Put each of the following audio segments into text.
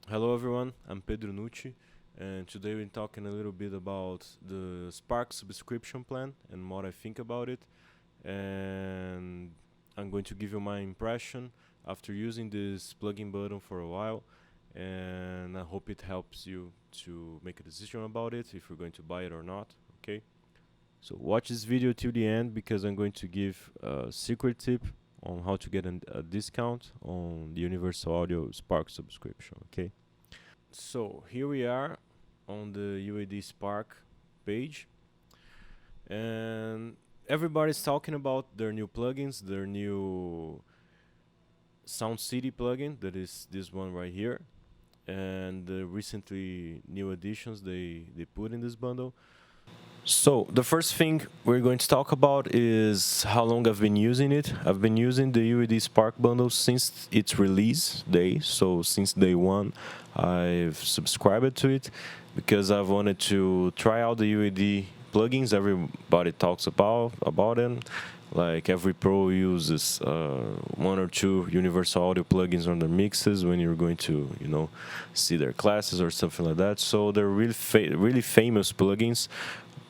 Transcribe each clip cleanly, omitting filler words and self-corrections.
Hello everyone, I'm Pedro Nucci, and today we're talking a little bit about the Spark subscription plan and what I think about it. And I'm going to give you my impression after using this plugin button for a while, and I hope it helps you to make a decision about it if you're going to buy it or not. Okay, so watch this video till the end because I'm going to give a secret tip on how to get a discount on the Universal Audio Spark subscription. Okay. So here we are on the UAD Spark page, and everybody's talking about their new plugins, their new Sound City plugin, that is this one right here, and the recently new additions they put in this bundle. So the first thing we're going to talk about is how long I've been using it. I've been using the UAD Spark bundle since its release day. So since day one, I've subscribed to it because I've wanted to try out the UAD plugins. Everybody talks about them. Like every pro uses one or two universal audio plugins on their mixes when you're going to, see their classes or something like that. So they're really famous plugins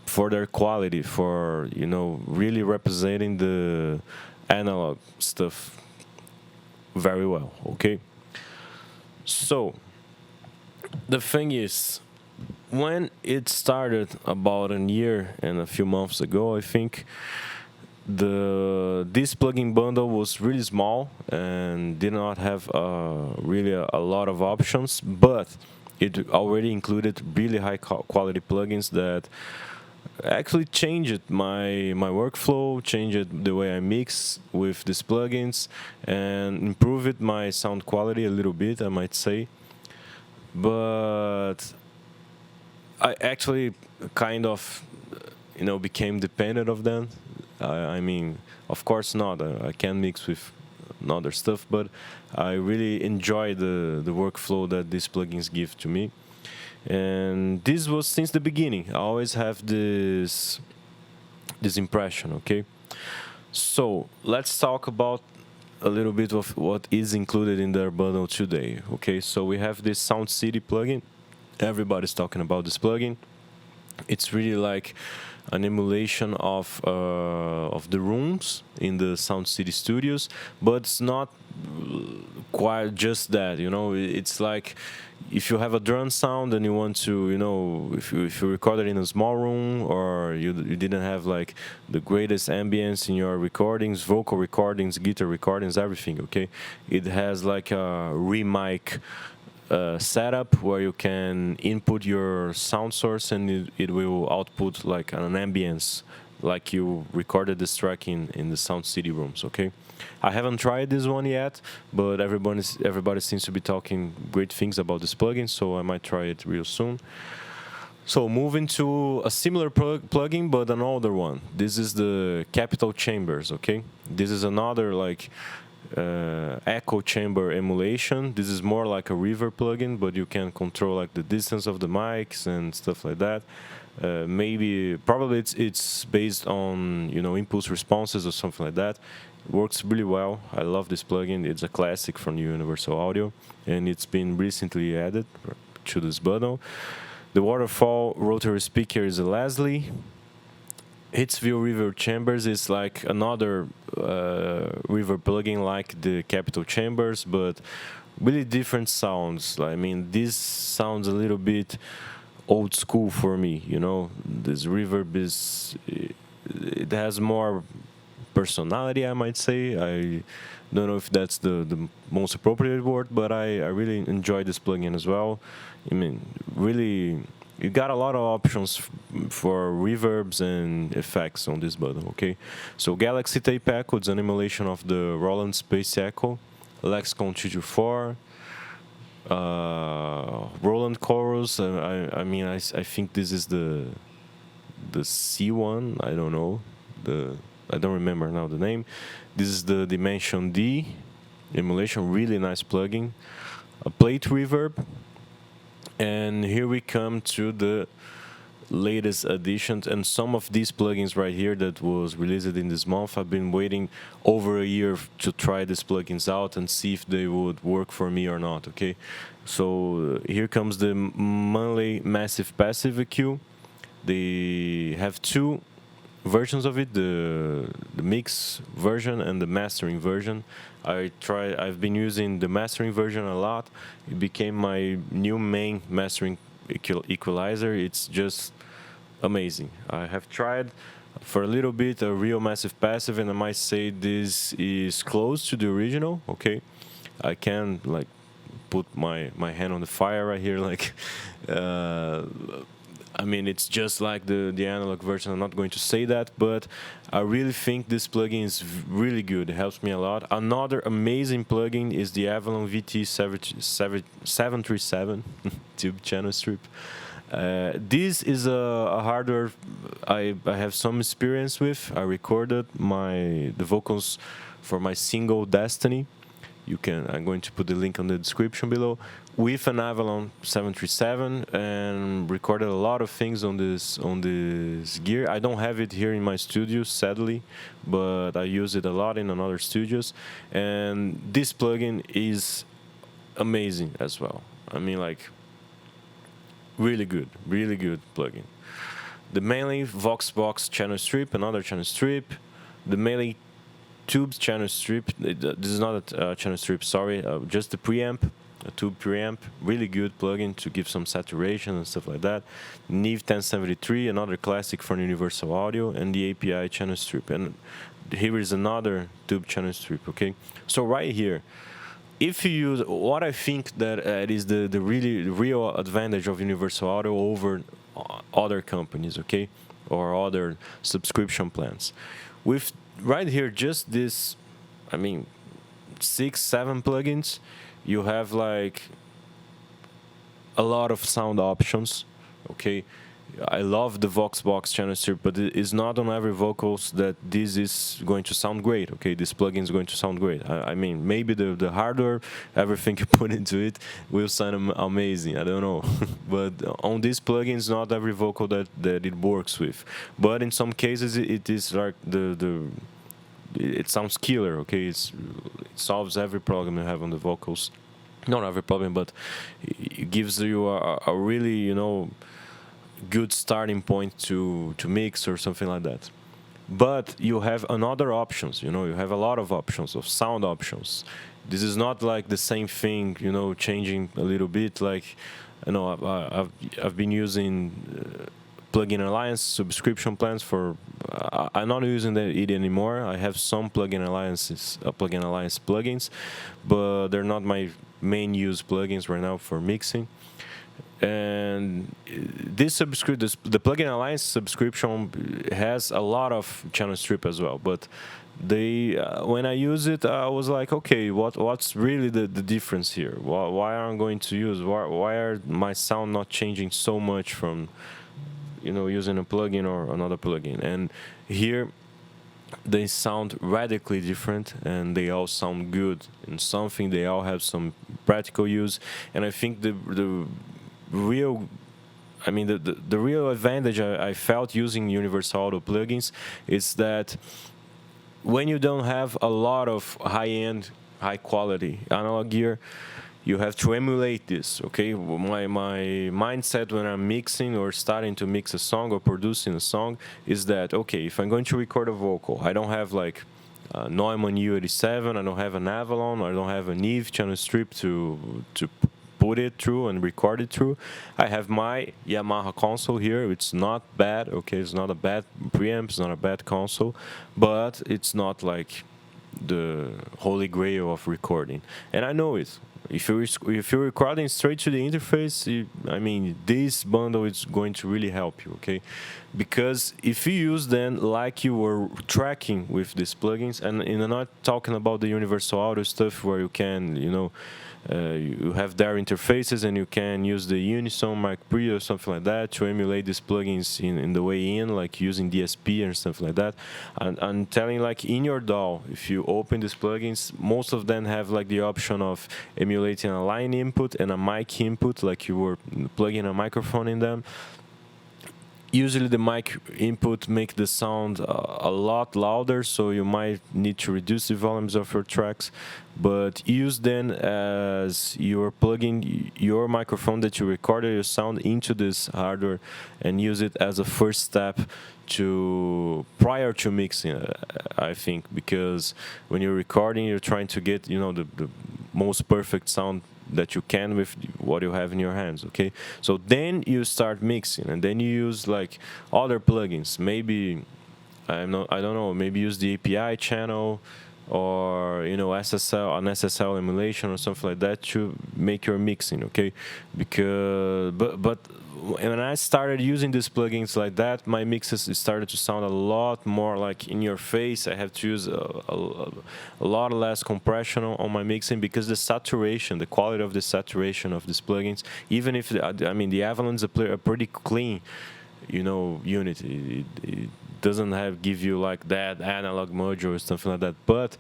for their quality, for really representing the analog stuff very well. Okay, so the thing is, when it started about a year and a few months ago, I think this plugin bundle was really small and did not have really a lot of options, but it already included really high quality plugins that actually changed my workflow, changed the way I mix with these plugins, and improved my sound quality a little bit, I might say. But I actually kind of, became dependent of them. I mean, of course not. I can mix with other stuff, but I really enjoy the workflow that these plugins give to me. And this was since the beginning. I always have this impression. Okay, so let's talk about a little bit of what is included in their bundle today. Okay, so we have this Sound City plugin. Everybody's talking about this plugin. It's really like an emulation of the rooms in the Sound City studios, but it's not quite just that. It's like if you have a drone sound and you want to, if you record it in a small room, or you didn't have like the greatest ambience in your recordings, vocal recordings, guitar recordings, everything. Okay, it has like a remic setup where you can input your sound source and it will output like an ambience, like you recorded this track in the Sound City rooms. Okay, I haven't tried this one yet, but everybody seems to be talking great things about this plugin, so I might try it real soon. So moving to a similar plugin, but an older one. This is the Capital Chambers. Okay, this is another like echo chamber emulation. This is more like a reverb plugin, but you can control like the distance of the mics and stuff like that. Probably it's based on impulse responses or something like that. It works really well. I love this plugin. It's a classic from Universal Audio, and it's been recently added to this bundle. The waterfall rotary speaker is a Leslie. Hitsville Reverb Chambers is like another reverb plugin like the Capital Chambers, but really different sounds. I mean, this sounds a little bit old school for me. This reverb it has more personality, I might say. I don't know if that's the most appropriate word, but I really enjoy this plugin as well. I mean, really, you got a lot of options for reverbs and effects on this button. Okay, so Galaxy Tape Echo is an emulation of the Roland Space Echo, Lexicon 224, Roland Chorus. I think this is the C1. I don't know I don't remember now the name. This is the Dimension D emulation, really nice plugin. A plate reverb, and here we come to the latest additions, and some of these plugins right here that was released in this month, I've been waiting over a year to try these plugins out and see if they would work for me or not. Okay, so here comes the Manley Massive Passive EQ. They have two versions of it, the mix version and the mastering version. I've been using the mastering version a lot. It became my new main mastering equalizer. It's just amazing. I have tried for a little bit a real massive passive, and I might say this is close to the original. Okay, I can like put my hand on the fire right here, like I mean, it's just like the analog version. I'm not going to say that, but I really think this plugin is really good. It helps me a lot. Another amazing plugin is the Avalon VT737 tube channel strip. This is a hardware I have some experience with. I recorded the vocals for my single Destiny. I'm going to put the link on the description below, with an Avalon 737, and recorded a lot of things on this gear. I don't have it here in my studio, sadly, but I use it a lot in other studios, and this plugin is amazing as well. I mean, like, really good plugin. The Melee Voxbox channel strip, another channel strip. The Melee Tubes channel strip. This is not a channel strip, sorry, just the preamp, a tube preamp. Really good plugin to give some saturation and stuff like that. Neve 1073, another classic from Universal Audio, and the API channel strip. And here is another tube channel strip. Okay, so right here, if you use what I think that it is the really real advantage of Universal Audio over other companies, okay, or other subscription plans, with right here just this, I mean, 6-7 plugins, you have like a lot of sound options. Okay, I love the Voxbox channel strip, but it's not on every vocals that this is going to sound great. Okay, this plugin is going to sound great. I mean, maybe the hardware, everything you put into it will sound amazing. I don't know, but on these plugins, not every vocal that it works with. But in some cases, it is like it sounds killer. Okay, it solves every problem you have on the vocals. Not every problem, but it gives you a really, you know, good starting point to mix or something like that. But you have another options, you know, you have a lot of options, of sound options. This is not like the same thing, you know, changing a little bit. Like, you know, I've been using Plugin Alliance subscription plans for. I'm not using it anymore. I have some Plugin Alliance plugins, but they're not my main use plugins right now for mixing. And the Plugin Alliance subscription has a lot of channel strip as well. But when I use it, I was like, okay, what's really the difference here? Why aren't I going to use? Why are my sound not changing so much from, you know, using a plugin or another plugin? And here they sound radically different, and they all sound good in something. They all have some practical use, and I think the real, I mean, the real advantage I felt using Universal Audio plugins is that when you don't have a lot of high-end, high-quality analog gear, you have to emulate this. Okay, my mindset when I'm mixing or starting to mix a song or producing a song is that, okay, if I'm going to record a vocal, I don't have like Neumann U87, I don't have an Avalon, I don't have a Neve channel strip to put it through and record it through. I have my Yamaha console here. It's not bad. Okay, it's not a bad preamp, it's not a bad console, but it's not like the holy grail of recording. And I know it. If you're recording straight to the interface, I mean, this bundle is going to really help you, okay? Because if you use them like you were tracking with these plugins, and I'm not talking about the Universal Audio stuff where you can, you know, you have their interfaces and you can use the Unison Mic Pre or something like that to emulate these plugins in the way in, like using DSP and stuff like that. And I'm telling, like, in your DAW, if you open these plugins, most of them have like the option of emulating a line input and a mic input, like you were plugging a microphone in them. usually the mic input make the sound a lot louder, so you might need to reduce the volumes of your tracks, but use then as you're plugging your microphone that you recorded your sound into this hardware, and use it as a first step to prior to mixing, I think, because when you're recording you're trying to get, you know, the most perfect sound that you can with what you have in your hands. Okay, so then you start mixing, and then you use like other plugins. Maybe I don't know, maybe use the API channel, or you know, an SSL emulation or something like that to make your mixing. Okay, because but when I started using these plugins like that, my mixes started to sound a lot more like in your face. I have to use a lot less compression on my mixing, because the saturation, the quality of the saturation of these plugins, even if I mean the Avalon's a pretty clean, you know, unit. It doesn't have give you like that analog module or something like that. But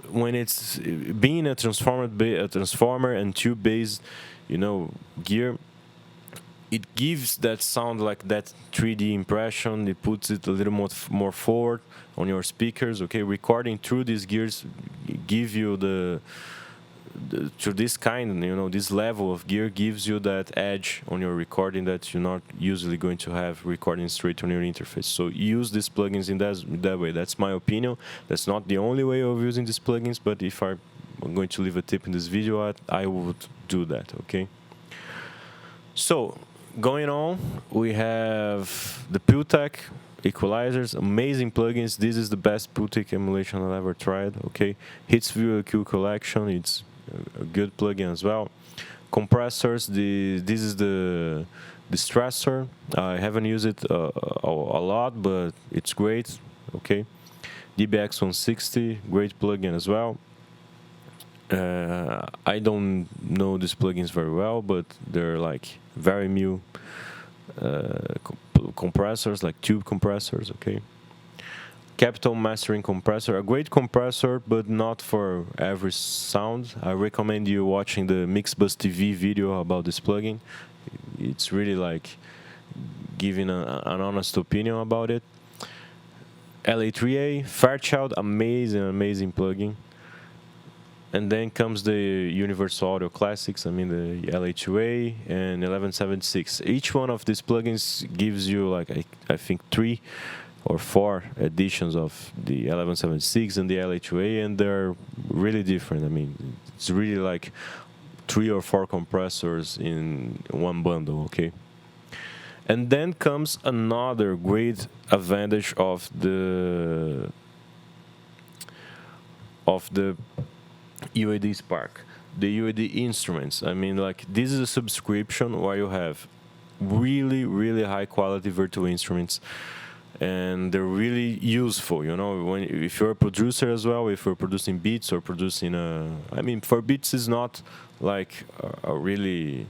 when it's being a transformer and tube based, you know, gear, it gives that sound like that 3D impression. It puts it a little more forward on your speakers. Okay, recording through these gears give you to this kind, you know, this level of gear gives you that edge on your recording that you're not usually going to have recording straight on your interface. So use these plugins in that way. That's my opinion. That's not the only way of using these plugins, but if I'm going to leave a tip in this video, I would do that. Okay. So going on, we have the Pultec equalizers, amazing plugins. This is the best Pultec emulation I've ever tried. Okay, Hitsview EQ collection, it's a good plugin as well. Compressors, this is the stressor. I haven't used it a lot, but it's great. Okay, DBX 160, great plugin as well. I don't know these plugins very well, but they're like very new compressors, like tube compressors. Okay, Capital Mastering compressor, a great compressor, but not for every sound. I recommend you watching the Mixbus TV video about this plugin. It's really like giving an honest opinion about it. LA3A, Fairchild, amazing plugin. And then comes the Universal Audio Classics, I mean the LA2A and 1176. Each one of these plugins gives you like, I think 3 or 4 editions of the 1176 and the LA2A, and they're really different. I mean, it's really like 3 or 4 compressors in one bundle, okay? And then comes another great advantage of the UAD Spark, the UAD instruments. I mean, like, this is a subscription where you have really high quality virtual instruments, and they're really useful, you know, if you're a producer as well, if you're producing beats or producing I mean, for beats is not like a really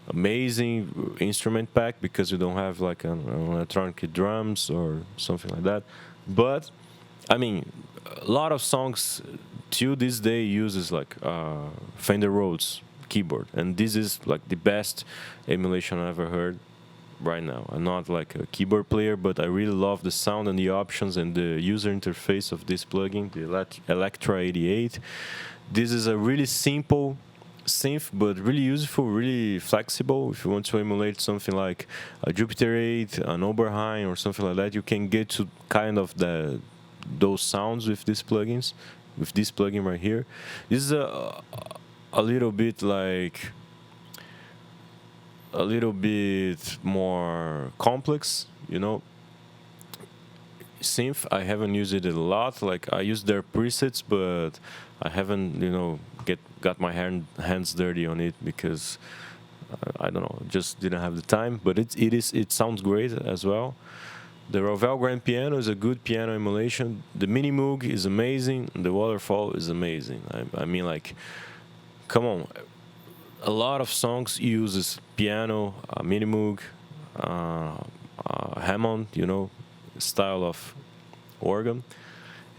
amazing instrument pack, because you don't have like an electronic drums or something like that. But I mean, a lot of songs till this day uses like Fender Rhodes keyboard, and this is like the best emulation I ever heard right now. I'm not like a keyboard player, but I really love the sound and the options and the user interface of this plugin, the Electra 88. This is a really simple synth, but really useful, really flexible. If you want to emulate something like a Jupiter 8, an Oberheim, or something like that, you can get to kind of those sounds with these plugins, with this plugin right here. This is a little bit like a little bit more complex, you know. Synth, I haven't used it a lot. Like, I use their presets, but I haven't, you know, got my hands dirty on it, because I don't know, just didn't have the time. But it sounds great as well. The Rovell Grand Piano is a good piano emulation. The Mini Moog is amazing. The Waterfall is amazing. I mean, like, come on. A lot of songs uses piano, Mini Moog, Hammond, you know, style of organ.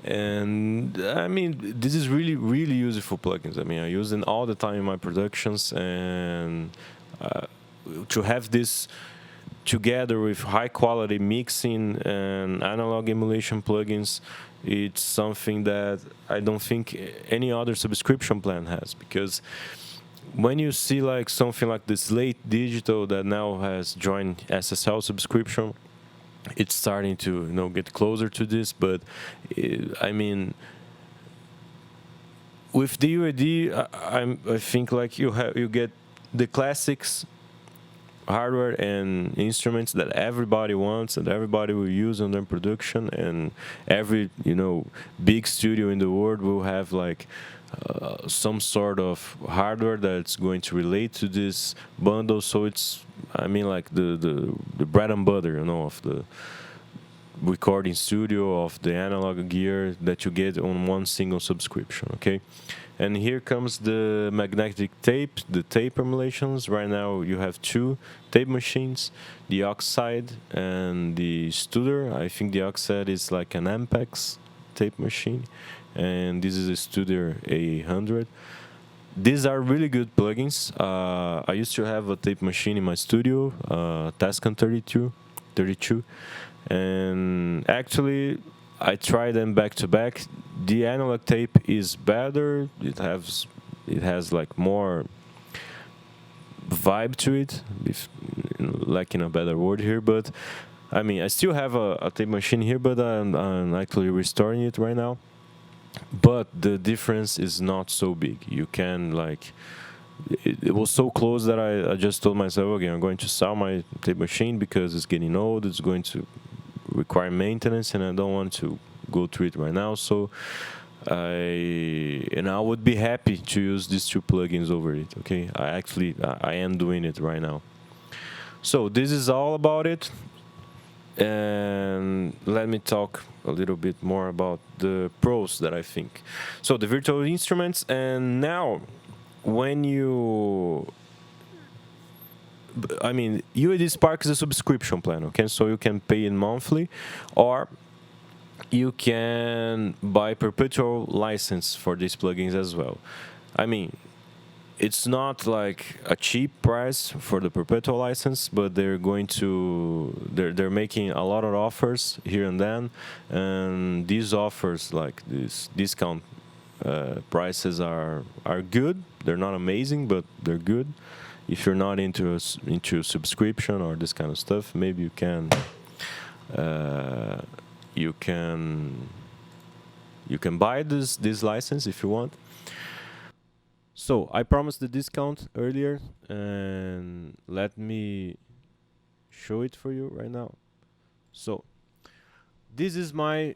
And I mean, this is really useful plugins. I mean, I use them all the time in my productions, and to have this together with high quality mixing and analog emulation plugins, it's something that I don't think any other subscription plan has. Because when you see like something like this Slate Digital that now has joined SSL subscription, it's starting to get closer to this. But I mean, with the UAD, I think like you get the classics hardware and instruments that everybody wants and everybody will use on their production, and every big studio in the world will have like some sort of hardware that's going to relate to this bundle. So it's, I mean, like the bread and butter, of the recording studio, of the analog gear that you get on one single subscription. Okay. And here comes the magnetic tape, the tape emulations. Right now you have two tape machines, the Oxide and the Studer. I think the Oxide is like an Ampex tape machine, and this is a Studer A100. These are really good plugins. I used to have a tape machine in my studio, Tascam 32, and actually I tried them back to back. The analog tape is better. It has like more vibe to it, if lacking a better word here. But I mean, I still have a tape machine here, but I'm actually restoring it right now. But the difference is not so big. You can like, it was so close that I just told myself, okay, I'm going to sell my tape machine because it's getting old. It's going to require maintenance, and I don't want to go through it right now. So I would be happy to use these two plugins over it. Okay, I am doing it right now. So this is all about it, and let me talk a little bit more about the pros that I think. So the virtual instruments, and now when UAD Spark is a subscription plan, okay? So you can pay it monthly, or you can buy perpetual license for these plugins as well. I mean, it's not like a cheap price for the perpetual license, but they're making a lot of offers here and then, and these offers, like these discount prices, are good. They're not amazing, but they're good. If you're not into subscription or this kind of stuff, maybe you can buy this license if you want. So I promised the discount earlier, and let me show it for you right now. So this is my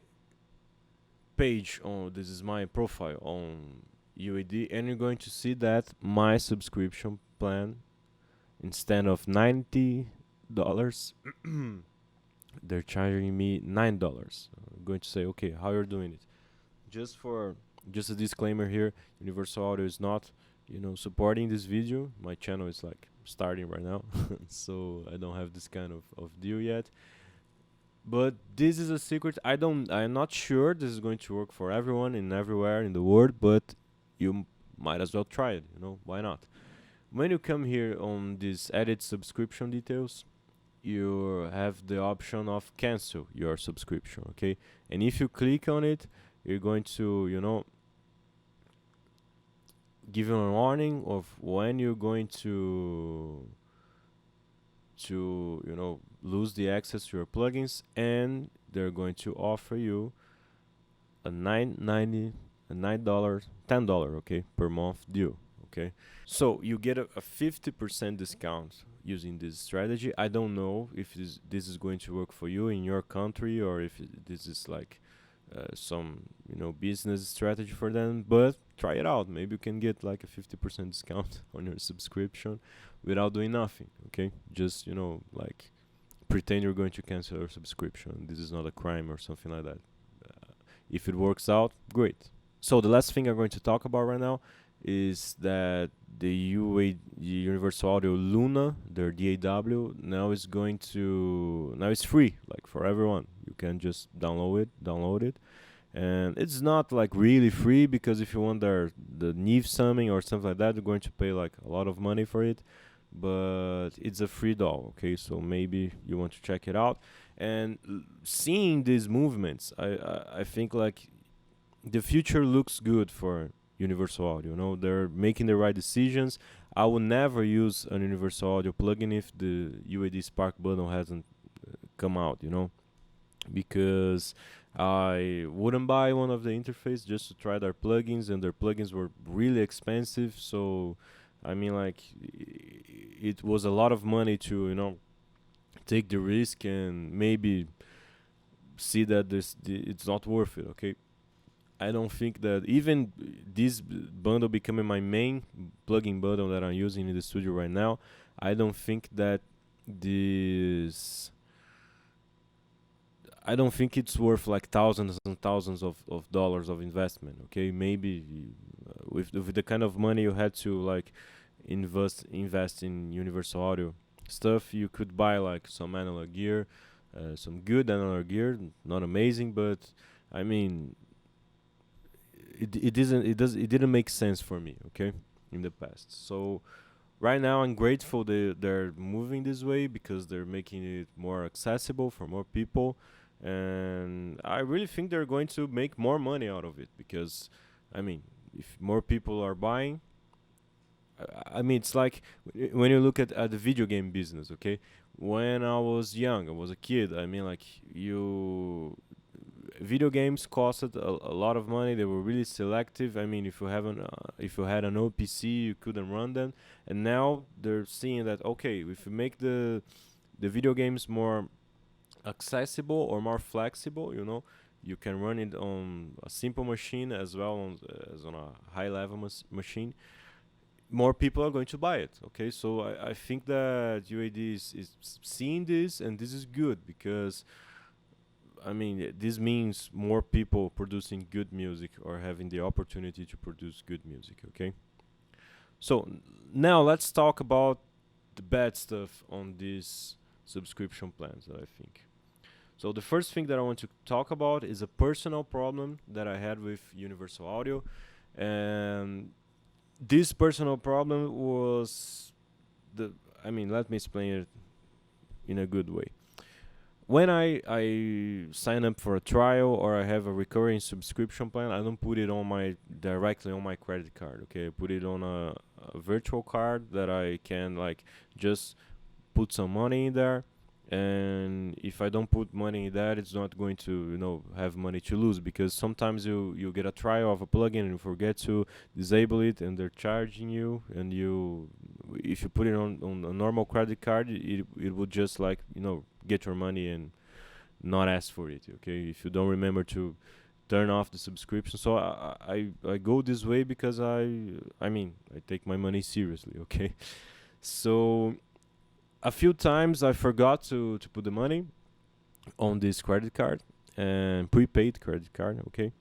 this is my profile on UAD, and you're going to see that my subscription plan, instead of $90, they're charging me $9. I'm going to say, okay, how you're doing it? Just a disclaimer here: Universal Audio is not, supporting this video. My channel is like starting right now, so I don't have this kind of deal yet. But this is a secret. I'm not sure this is going to work for everyone and everywhere in the world, but you might as well try it. Why not? When you come here on this edit subscription details, you have the option of cancel your subscription, okay? And if you click on it, you're going to, give you a warning of when you're going to lose the access to your plugins, and they're going to offer you a $9.90, a $10, okay, per month deal, okay? So you get a 50% discount using this strategy. I don't know if this is going to work for you in your country, or if this is like some business strategy for them, but try it out. Maybe you can get like a 50% discount on your subscription without doing nothing, okay? Just like pretend you're going to cancel your subscription. This is not a crime or something like that. If it works out, great. So the last thing I'm going to talk about right now is that the Universal Audio Luna, their DAW, now is free, like for everyone. You can just download it. And it's not like really free, because if you want the Neve summing or something like that, you're going to pay like a lot of money for it. but it's a free DAW. Okay, so maybe you want to check it out. And seeing these movements, I think like the future looks good for Universal Audio. You know, they're making the right decisions. I will never use an Universal Audio plugin if the UAD Spark bundle hasn't come out. You know, because I wouldn't buy one of the interface just to try their plugins, and their plugins were really expensive. So, I mean, like, it was a lot of money to take the risk and maybe see that it's not worth it. Okay, I don't think that even this bundle becoming my main plugin bundle that I'm using in the studio right now, I don't think that this I don't think it's worth like thousands and thousands of dollars of investment. Okay, maybe with the kind of money you had to like invest in Universal Audio stuff, you could buy like some analog gear, some good analog gear, not amazing, but I mean, it didn't make sense for me. Okay, in the past, so right now I'm grateful they're moving this way because they're making it more accessible for more people, and I really think they're going to make more money out of it because I mean, if more people are buying, I mean, it's like when you look at the video game business. Okay, when I was young, I was a kid, I mean, like, you video games costed a lot of money. They were really selective. I mean, if you had an old PC, you couldn't run them. And now they're seeing that, okay, if you make the video games more accessible or more flexible, you can run it on a simple machine as well as on a high level machine. More people are going to buy it. Okay, so I think that UAD is seeing this, and this is good because I mean, this means more people producing good music or having the opportunity to produce good music. Okay, so now let's talk about the bad stuff on these subscription plans that I think. So the first thing that I want to talk about is a personal problem that I had with Universal Audio, and this personal problem was the. I mean, let me explain it in a good way. When I sign up for a trial or I have a recurring subscription plan, I don't put it on my directly on my credit card. Okay, I put it on a virtual card that I can like just put some money in there, and if I don't put money in that, it's not going to have money to lose, because sometimes you get a trial of a plugin and you forget to disable it and they're charging you, and you if you put it on a normal credit card, it would just like get your money and not ask for it. Okay, if you don't remember to turn off the subscription. So I go this way because I mean, I take my money seriously. Okay, so a few times I forgot to put the money on this credit card, and prepaid credit card. Okay,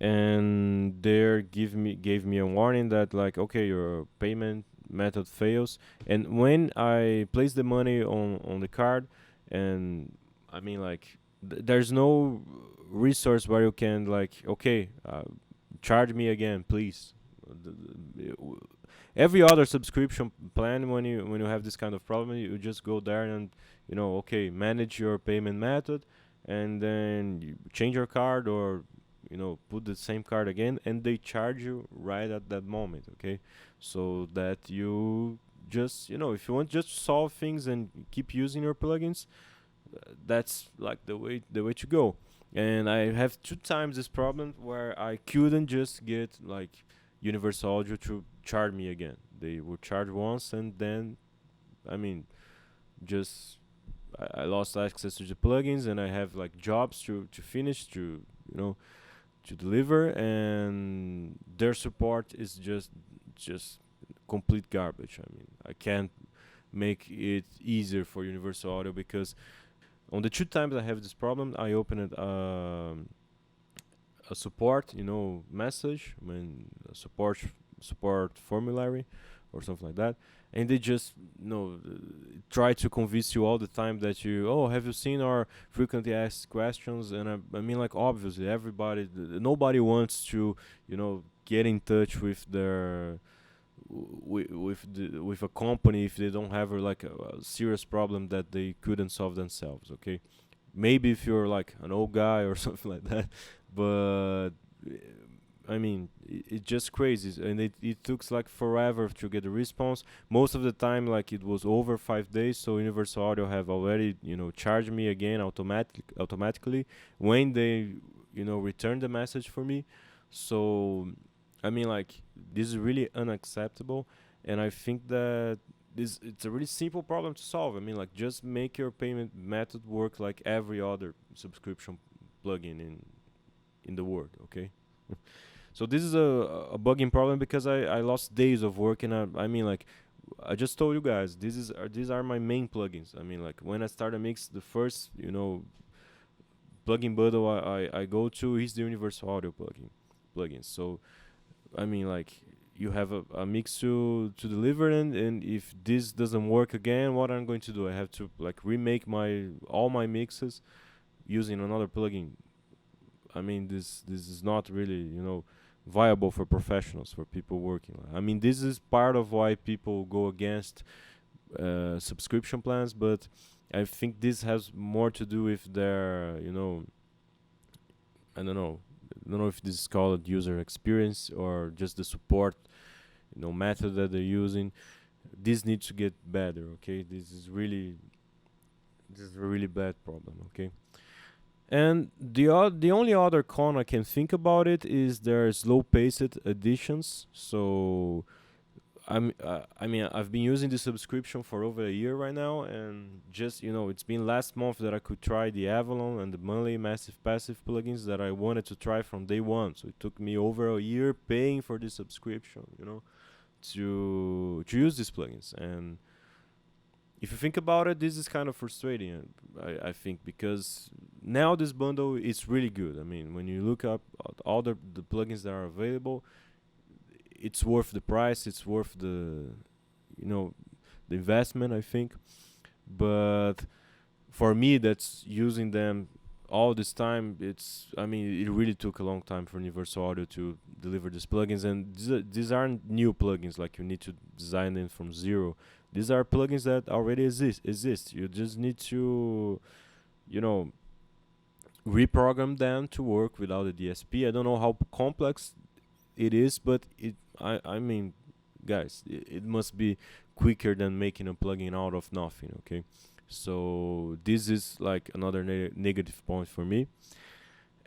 and there gave me a warning that, like, okay, your payment method fails. And when I place the money on the card, and I mean, like, there's no resource where you can, like, okay, charge me again, please. Every other subscription plan, when you have this kind of problem, you just go there and okay, manage your payment method, and then you change your card, or put the same card again, and they charge you right at that moment. Okay, so that you just if you want just to solve things and keep using your plugins, that's like the way to go. And I have two times this problem where I couldn't just get like Universal Audio to charge me again. They would charge once, and then I mean, just I lost access to the plugins, and I have like jobs to finish, to deliver, and their support is just complete garbage. I mean, I can't make it easier for Universal Audio, because on the two times I have this problem, I opened a support message, I mean, a support formulary or something like that, and they just try to convince you all the time that have you seen our frequently asked questions. And I mean, like, obviously nobody wants to get in touch with with a company if they don't have like a serious problem that they couldn't solve themselves. Okay, maybe if you're like an old guy or something like that, but I mean, it's just crazy, and it took like forever to get a response. Most of the time, like it was over 5 days. So Universal Audio have already, charged me again automatically when they, return the message for me. So, I mean, like this is really unacceptable, and I think that this it's a really simple problem to solve. I mean, like just make your payment method work like every other subscription plugin in the world. Okay. So this is a bugging problem because I lost days of work, and I mean like I just told you guys these are my main plugins. I mean like when I start a mix, the first plugin bundle I go to is the Universal Audio plugin. So I mean like you have a mix to deliver, and if this doesn't work again, what I'm going to do? I have to like remake my all my mixes using another plugin. I mean, this is not really viable for professionals, for people working. I mean, this is part of why people go against subscription plans, but I think this has more to do with their I don't know if this is called user experience or just the support method that they're using. This needs to get better. Okay, this is a really bad problem. Okay. And the only other con I can think about it is their slow-paced editions. So I mean I've been using the subscription for over a year right now, and just it's been last month that I could try the Avalon and the monthly massive passive plugins that I wanted to try from day one. So it took me over a year paying for this subscription, to use these plugins. And if you think about it, this is kind of frustrating. I think because now this bundle is really good. I mean, when you look up at all the plugins that are available, it's worth the price. It's worth you know, the investment. I think, but for me, that's using them all this time. I mean, it really took a long time for Universal Audio to deliver these plugins, and these aren't new plugins. Like you need to design them from zero. These are plugins that already exist. You just need to, you know, reprogram them to work without a DSP. I don't know how complex it is, but I mean, guys, it must be quicker than making a plugin out of nothing. Okay, so this is like another negative point for me.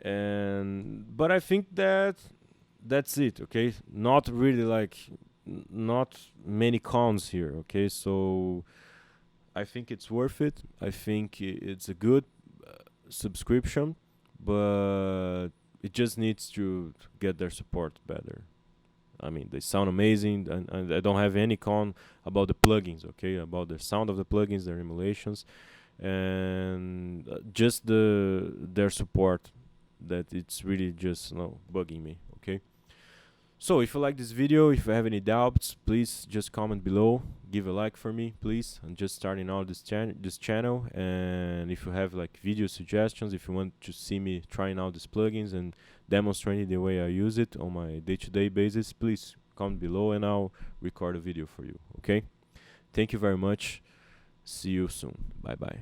And but I think that that's it. Okay, not really like not many cons here. Okay, so I think it's worth it. I think it's a good subscription, but it just needs to get their support better. I mean, they sound amazing, and I don't have any con about the plugins. Okay, about the sound of the plugins, their emulations, and just their support. That it's really just bugging me. Okay. So if you like this video, if you have any doubts, please just comment below. Give a like for me, please. I'm just starting out this channel, and if you have like video suggestions, if you want to see me trying out these plugins and demonstrating the way I use it on my day-to-day basis, please comment below and I'll record a video for you. Okay? Thank you very much. See you soon. Bye bye.